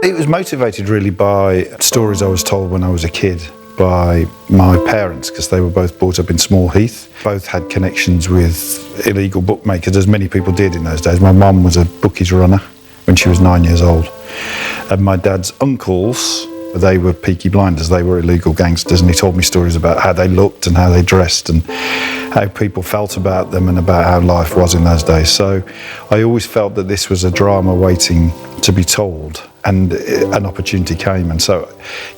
It was motivated really by stories I was told when I was a kid by my parents, because they were both brought up in Small Heath. Both had connections with illegal bookmakers, as many people did in those days. My mum was a bookies runner when she was 9 years old. And my dad's uncles, they were Peaky blinders, they were illegal gangsters, and he told me stories about how they looked and how they dressed and how people felt about them and about how life was in those days. So I always felt that this was a drama waiting to be told, and an opportunity came. And so,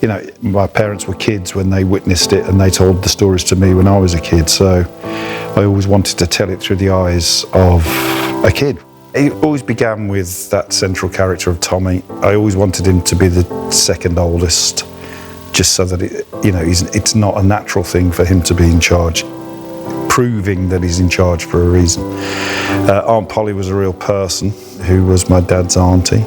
you know, my parents were kids when they witnessed it, and they told the stories to me when I was a kid. So I always wanted to tell it through the eyes of a kid. It always began with that central character of Tommy. I always wanted him to be the second oldest, just so that it's not a natural thing for him to be in charge, proving that he's in charge for a reason. Aunt Polly was a real person who was my dad's auntie,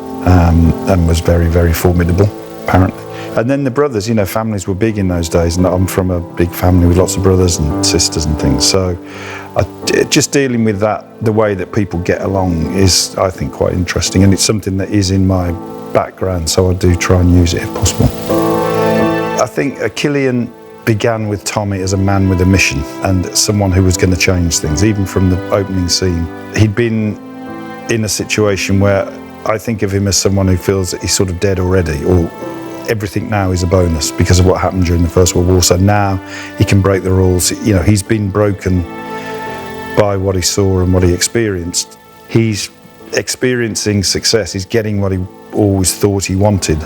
and was very, very formidable, apparently. And then the brothers, you know, families were big in those days, and I'm from a big family with lots of brothers and sisters and things. So just dealing with that, the way that people get along, is, I think, quite interesting, and it's something that is in my background, so I do try and use it if possible. I think Cillian began with Tommy as a man with a mission and someone who was going to change things, even from the opening scene. He'd been in a situation where I think of him as someone who feels that he's sort of dead already, or everything now is a bonus because of what happened during the First World War. So now he can break the rules. You know, he's been broken by what he saw and what he experienced. He's experiencing success. He's getting what he always thought he wanted.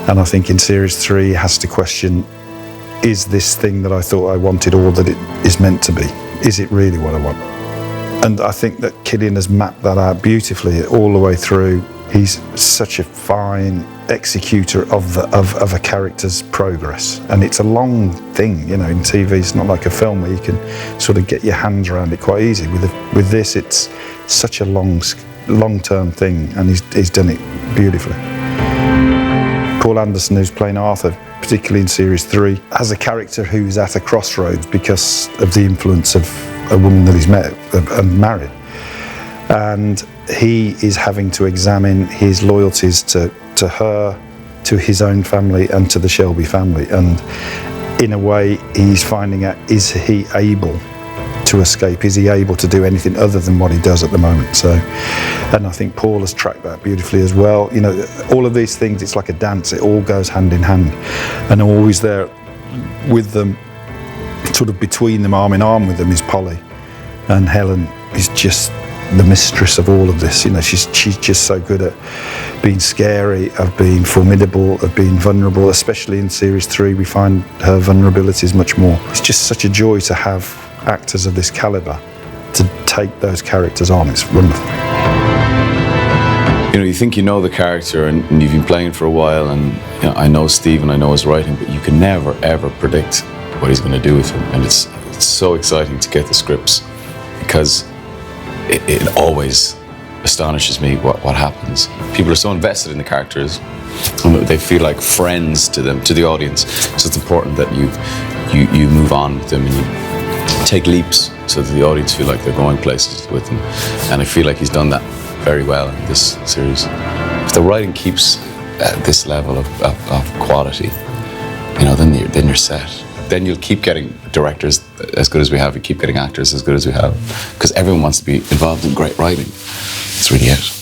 And I think in Series 3 he has to question, is this thing that I thought I wanted all that it is meant to be? Is it really what I want? And I think that Cillian has mapped that out beautifully all the way through. He's such a fine executor of a character's progress, and it's a long thing, you know. In TV, it's not like a film where you can sort of get your hands around it quite easy. With this, it's such a long-term thing, and he's done it beautifully. Paul Anderson, who's playing Arthur, particularly in Series 3, has a character who's at a crossroads because of the influence of a woman that he's met and married. And he is having to examine his loyalties to her, to his own family, and to the Shelby family. And in a way, he's finding out, is he able to escape? Is he able to do anything other than what he does at the moment? So, and I think Paul has tracked that beautifully as well. You know, all of these things, it's like a dance. It all goes hand in hand. And always there with them, sort of between them, arm in arm with them, is Polly. And Helen is just the mistress of all of this. You know, she's just so good at being scary, of being formidable, of being vulnerable. Especially in Series 3, we find her vulnerabilities much more. It's just such a joy to have actors of this caliber to take those characters on. It's wonderful. You know, you think you know the character and you've been playing for a while, and you know, I know Steve and I know his writing, but you can never ever predict what he's going to do with him. And it's so exciting to get the scripts, because it always astonishes me what happens. People are so invested in the characters, and they feel like friends to them, to the audience. So it's important that you move on with them and you take leaps so that the audience feel like they're going places with them. And I feel like he's done that very well in this series. If the writing keeps at this level of quality, you know, then you're set. Then you'll keep getting directors as good as we have, you keep getting actors as good as we have, because everyone wants to be involved in great writing. It's really it.